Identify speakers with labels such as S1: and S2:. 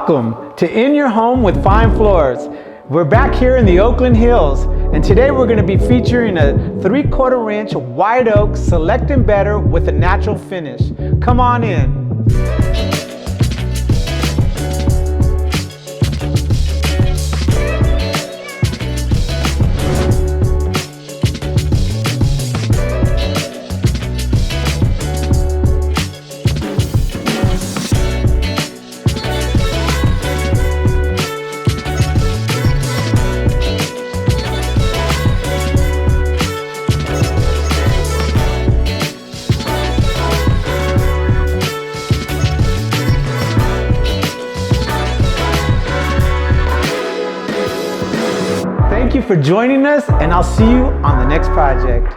S1: Welcome to In Your Home with Fine Floors. We're back here in the Oakland Hills, and today we're going to be featuring a 3/4 inch white oak Selective embedder with a natural finish. Come on in. Thank you for joining us, and I'll see you on the next project.